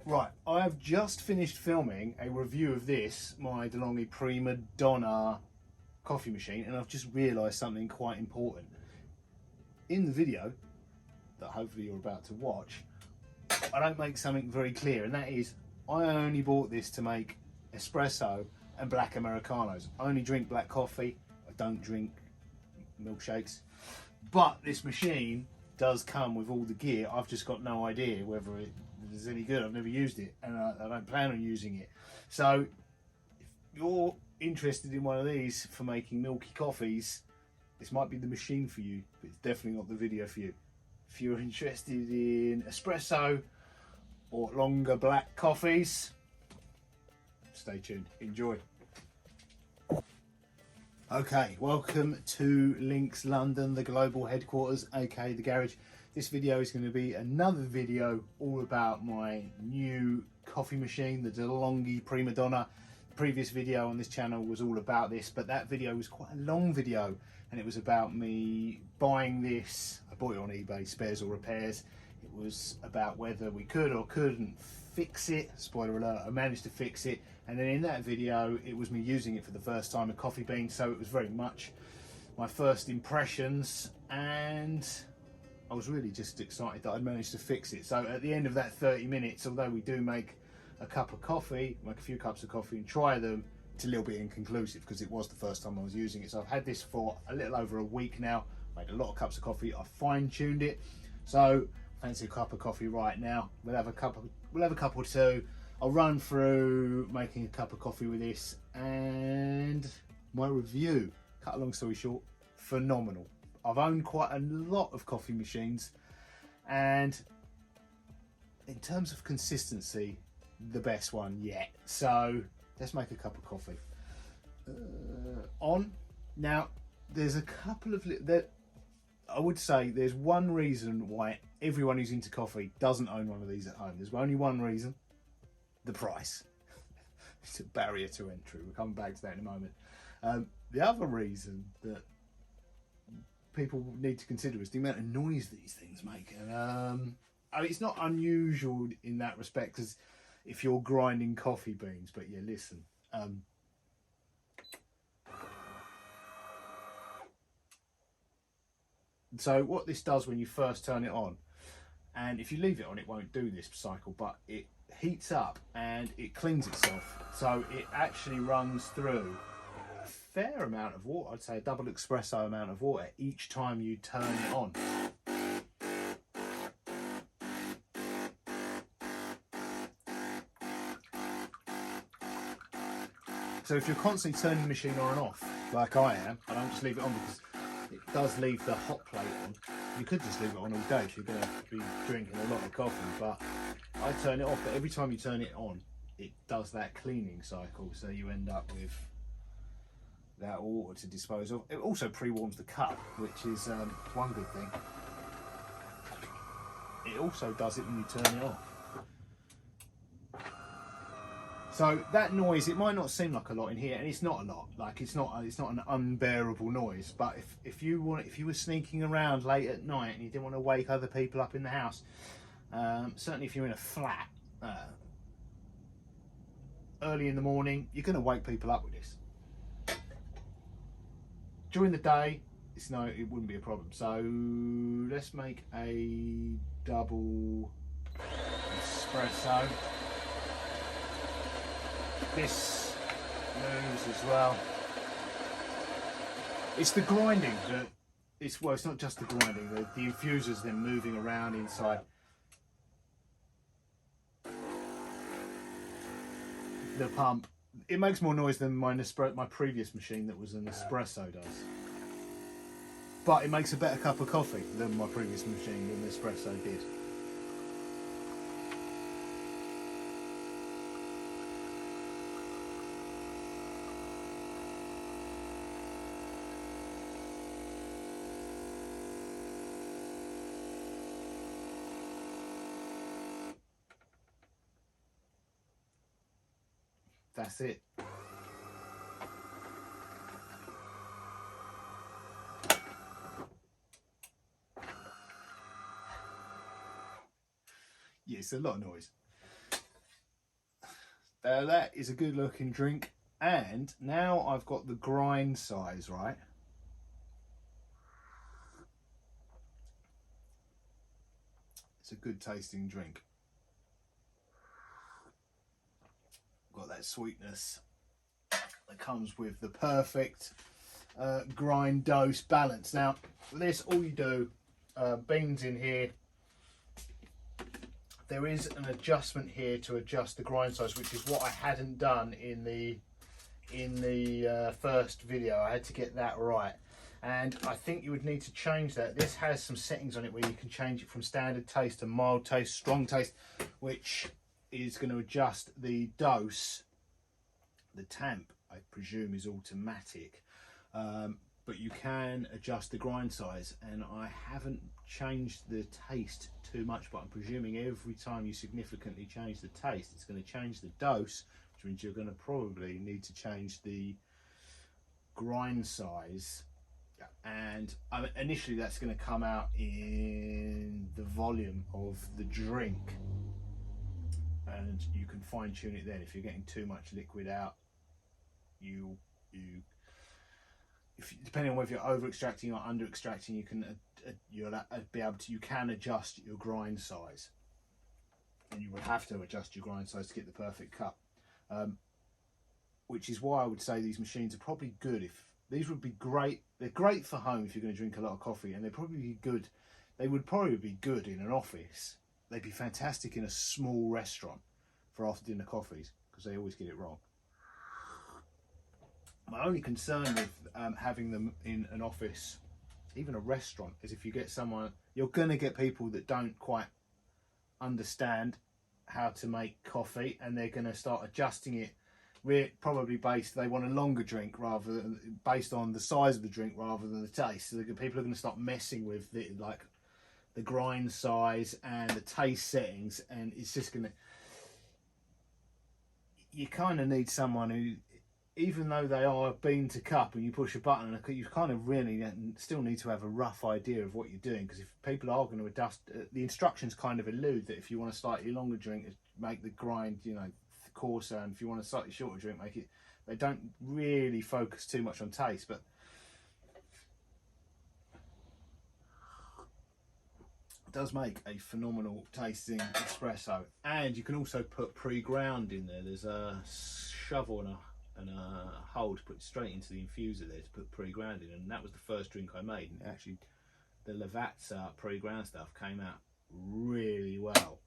Right, I have just finished filming a review of this, my DeLonghi Prima Donna coffee machine, and I've just realised something quite important. In the video that hopefully you're about to watch, I don't make something very clear, and that is I only bought this to make espresso and black Americanos. I only drink black coffee, I don't drink milkshakes. But this machine does come with all the gear. I've just got no idea whether it is any good. I've never used it, and I don't plan on using it. So if you're interested in one of these for making milky coffees, this might be the machine for you, but it's definitely not the video for you. If you're interested in espresso or longer black coffees, stay tuned. Enjoy. Okay, welcome to Links London, the global headquarters, aka the garage. This video is going to be another video all about my new coffee machine, the DeLonghi Prima Donna. The previous video on this channel was all about this, but that video was quite a long video, and it was about me buying this. I bought it on eBay, spares or repairs. It was about whether we could or couldn't fix it. Spoiler alert, I managed to fix it. And then in that video, it was me using it for the first time, a coffee bean, so it was very much my first impressions, and I was really just excited that I'd managed to fix it. So at the end of that 30 minutes, although we do make a cup of coffee, make a few cups of coffee and try them, it's a little bit inconclusive because it was the first time I was using it. So I've had this for a little over a week now, made a lot of cups of coffee, I fine-tuned it. So fancy a cup of coffee right now. We'll have a cup or two. I'll run through making a cup of coffee with this and my review. Cut a long story short, phenomenal. I've owned quite a lot of coffee machines, and in terms of consistency, the best one yet. So let's make a cup of coffee. Now, there's a couple of that. I would say there's one reason why everyone who's into coffee doesn't own one of these at home. There's only one reason: the price. It's a barrier to entry. We'll come back to that in a moment. The other reason that people need to consider is the amount of noise these things make. And I mean, it's not unusual in that respect, because if you're grinding coffee beans, but yeah, listen. So what this does when you first turn it on, and if you leave it on, it won't do this cycle, but it heats up and it cleans itself. So it actually runs through a fair amount of water. I'd say a double espresso amount of water each time you turn it on. So if you're constantly turning the machine on and off, like I am, I don't just leave it on because it does leave the hot plate on. You could just leave it on all day if you're going to be drinking a lot of coffee, but I turn it off. But every time you turn it on, it does that cleaning cycle, so you end up with that water to dispose of. It also pre-warms the cup, which is one good thing. It also does it when you turn it off. So that noise, it might not seem like a lot in here, and it's not a lot. Like it's not an unbearable noise. But if you were sneaking around late at night and you didn't want to wake other people up in the house, certainly if you're in a flat early in the morning, you're going to wake people up with this. During the day, it wouldn't be a problem. So let's make a double espresso. This moves as well. It's the grinding that it's not just the grinding, the infusers then moving around inside. The pump, it makes more noise than my previous machine that was an espresso does. But it makes a better cup of coffee than my previous machine, than the espresso did. That's it. Yeah, it's a lot of noise. that is a good looking drink. And now I've got the grind size right. It's a good tasting drink. Got that sweetness that comes with the perfect grind dose balance. Now this, all you do, beans in here. There is an adjustment here to adjust the grind size, which is what I hadn't done in the first video. I had to get that right, and I think you would need to change that. This has some settings on it where you can change it from standard taste to mild taste, strong taste, which is going to adjust the dose. The tamp, I presume, is automatic, but you can adjust the grind size, and I haven't changed the taste too much, but I'm presuming every time you significantly change the taste, it's going to change the dose, which means you're going to probably need to change the grind size. And initially that's going to come out in the volume of the drink, and you can fine tune it then. If you're getting too much liquid out, depending on whether you're over extracting or under extracting, you can you can adjust your grind size, and you would have to adjust your grind size to get the perfect cup, which is why I would say these machines are probably good. If these would be great, they're great for home if you're going to drink a lot of coffee, and they'd probably be good. They would probably be good in an office. They'd be fantastic in a small restaurant for after dinner coffees, because they always get it wrong. My only concern with having them in an office, even a restaurant, is if you get someone, you're going to get people that don't quite understand how to make coffee, and they're going to start adjusting it. We're probably they want a longer drink rather than based on the size of the drink rather than the taste. So people are going to start messing with the grind size and the taste settings, and it's just going to. You kind of need someone who, even though they are bean to cup and you push a button, you kind of really still need to have a rough idea of what you're doing, because if people are going to adjust, the instructions kind of allude that if you want a slightly longer drink, make the grind, coarser, and if you want a slightly shorter drink, make it. They don't really focus too much on taste, but it does make a phenomenal tasting espresso. And you can also put pre-ground in there. There's a shovel and a hole to put straight into the infuser there to put pre-ground in, and that was the first drink I made, and actually the Lavazza pre-ground stuff came out really well.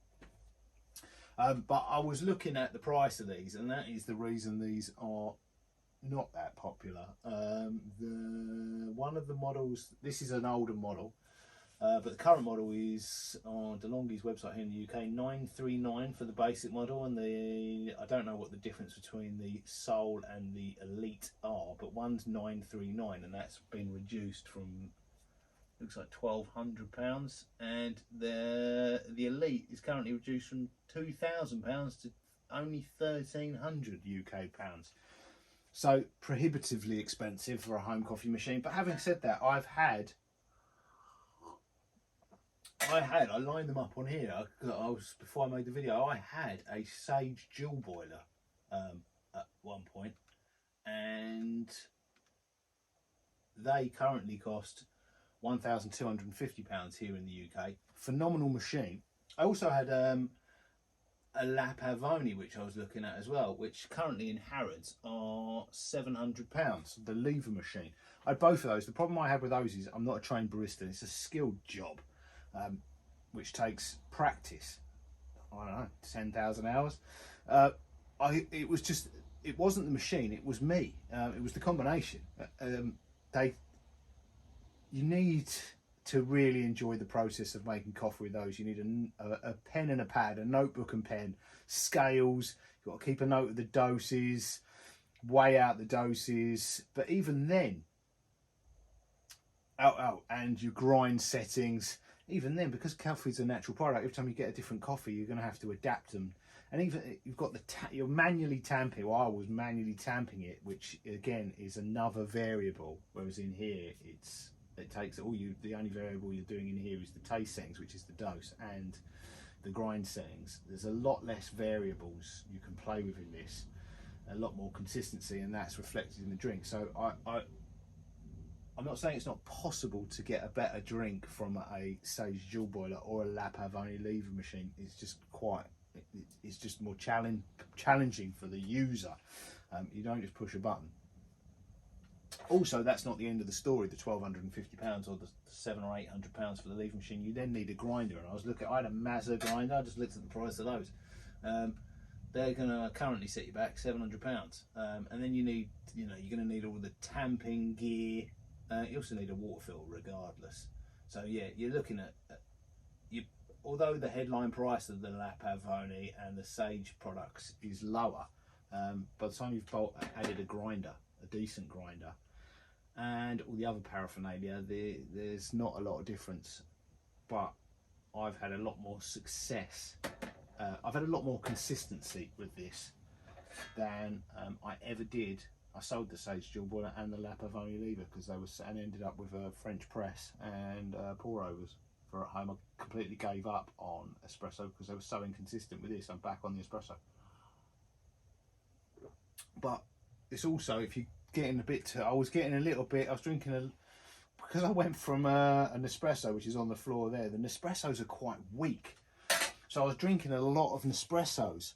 But I was looking at the price of these, and that is the reason these are not that popular. One of the models, this is an older model, but the current model is on DeLonghi's website here in the UK, 939 for the basic model, and I don't know what the difference between the Soul and the Elite are, but one's 939, and that's been reduced from, looks like £1,200, and the Elite is currently reduced from £2,000 to only 1,300 UK pounds. So prohibitively expensive for a home coffee machine. But having said that, I lined them up on here because before I made the video, I had a Sage dual boiler at one point, and they currently cost £1,250 here in the UK. Phenomenal machine. I also had a La Pavoni, which I was looking at as well, which currently in Harrods are £700. The lever machine. I had both of those. The problem I had with those is I'm not a trained barista. It's a skilled job, which takes practice. I don't know, 10,000 hours. It wasn't the machine. It was me. It was the combination. You need to really enjoy the process of making coffee with those. You need a pen and a pad, a notebook and pen, scales. You've got to keep a note of the doses, weigh out the doses. But even then, and your grind settings. Even then, because coffee's a natural product, every time you get a different coffee, you're going to have to adapt them. And even you've got you're manually tamping. Well, I was manually tamping it, which again is another variable. Whereas in here, it takes the only variable you're doing in here is the taste settings, which is the dose, and the grind settings. There's a lot less variables you can play with in this, a lot more consistency, and that's reflected in the drink. So I'm not saying it's not possible to get a better drink from a Sage dual boiler or a La Pavoni lever machine. It's just it's just more challenging for the user. You don't just push a button. Also, that's not the end of the story. The £1,250 or the £700 or £800 for the lever machine. You then need a grinder, and I had a Mazda grinder. I just looked at the price of those. They're going to currently set you back £700, and then you're going to need all the tamping gear. You also need a water filter, regardless. So yeah, you're looking at although the headline price of the La Pavoni and the Sage products is lower, by the time you've added a grinder, a decent grinder, and all the other paraphernalia, there's not a lot of difference. But I've had a lot more success. I've had a lot more consistency with this than I ever did. I sold the Sage dual boiler and the La Pavoni lever because and ended up with a French press and pour overs for at home. I completely gave up on espresso because they were so inconsistent with this. I'm back on the espresso. But it's also, if you're getting a bit I was drinking because I went from an espresso, which is on the floor there. The Nespressos are quite weak, so I was drinking a lot of Nespressos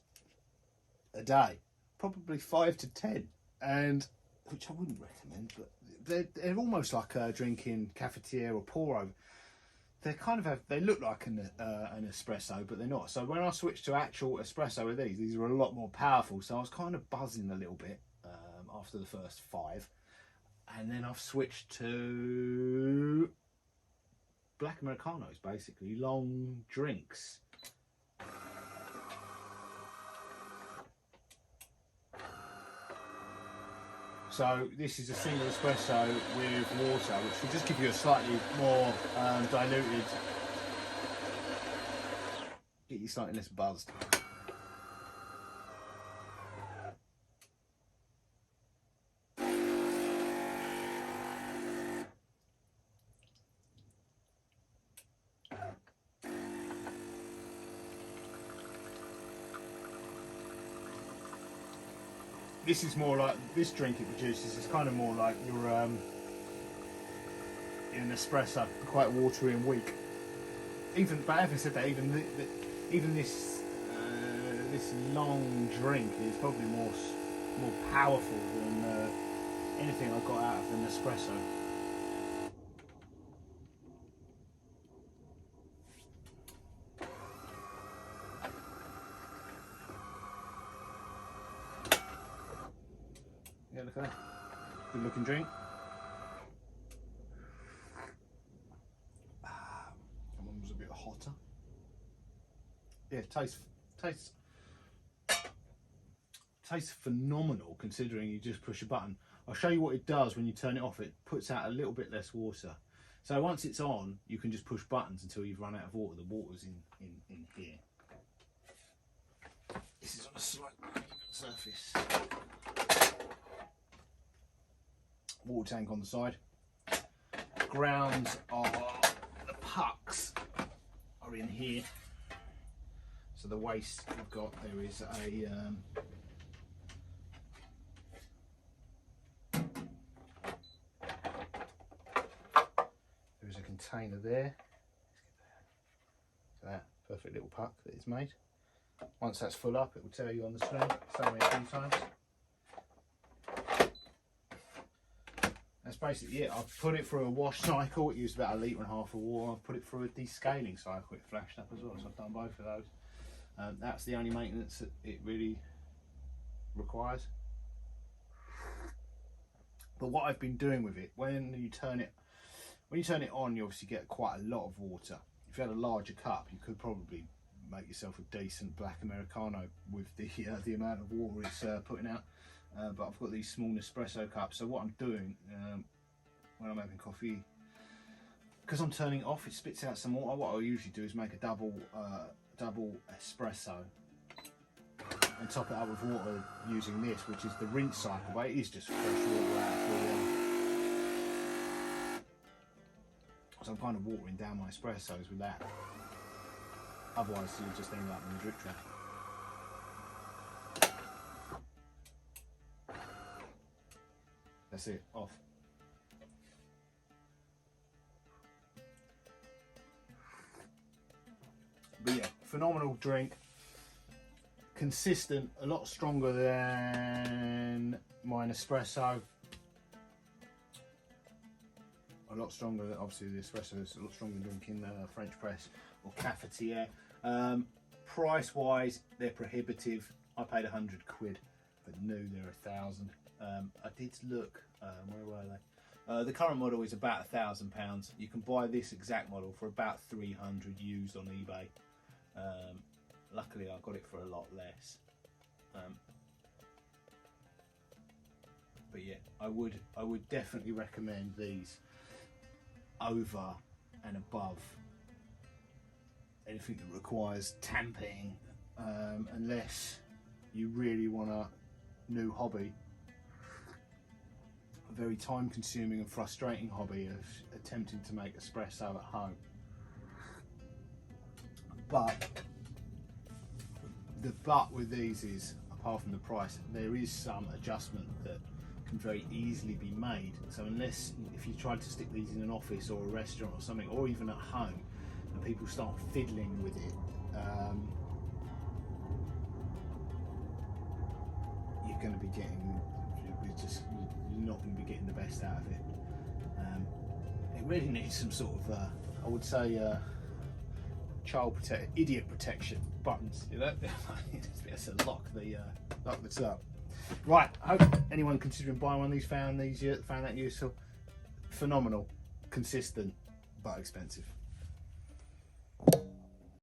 a day, probably 5 to 10, and which I wouldn't recommend, but they're almost like drinking cafetiere or pour over. They kind of they look like an espresso, but they're not. So when I switched to actual espresso with these are a lot more powerful. So I was kind of buzzing a little bit after the first 5, and then I've switched to black Americanos, basically long drinks. So this is a single espresso with water, which will just give you a slightly more diluted, get you slightly less buzzed. This is more like, this drink it produces is kind of more like your an espresso, quite watery and weak. But having said that, even this this long drink is probably more powerful than anything I got out of an espresso. Yeah, look at that. Good looking drink. That one was a bit hotter. Yeah, tastes phenomenal considering you just push a button. I'll show you what it does when you turn it off. It puts out a little bit less water. So once it's on, you can just push buttons until you've run out of water. The water's in here. This is on a slight surface. Water tank on the side. Grounds are, the pucks are in here. So the waste we've got, there is a container there. So that perfect little puck that is made. Once that's full up, it will tell you on the screen. Show me a few times. That's basically it. I've put it through a wash cycle. It used about 1.5 litres of water. I've put it through a descaling cycle. It flashed up as well, so I've done both of those. That's the only maintenance that it really requires. But what I've been doing with it, when you turn it on, you obviously get quite a lot of water. If you had a larger cup, you could probably make yourself a decent black Americano with the amount of water it's putting out. But I've got these small Nespresso cups, so what I'm doing when I'm having coffee, because I'm turning it off, it spits out some water. What I usually do is make a double espresso and top it up with water using this, which is the rinse cycle, but it is just fresh water out for so I'm kind of watering down my espressos with that. Otherwise, you just end up in the drip tray. That's it, off. But yeah, phenomenal drink. Consistent, a lot stronger than my Nespresso. A lot stronger than, obviously the espresso is a lot stronger than drinking French press or cafetiere. Price wise, they're prohibitive. I paid 100 quid, but new they're 1,000. I did look, where were they? The current model is about £1,000. You can buy this exact model for about 300 used on eBay. Luckily I got it for a lot less. But yeah, I would definitely recommend these over and above anything that requires tamping, unless you really want a new hobby, a very time consuming and frustrating hobby of attempting to make espresso at home. But the but with these is, apart from the price, there is some adjustment that can very easily be made. So unless, if you tried to stick these in an office or a restaurant or something, or even at home, and people start fiddling with it, you're going to be getting, you're not going to be getting the best out of it. It really needs some sort of, I would say, idiot protection buttons, you know. It's to lock this up. Right, I hope anyone considering buying one of these found that useful. Phenomenal, consistent, but expensive.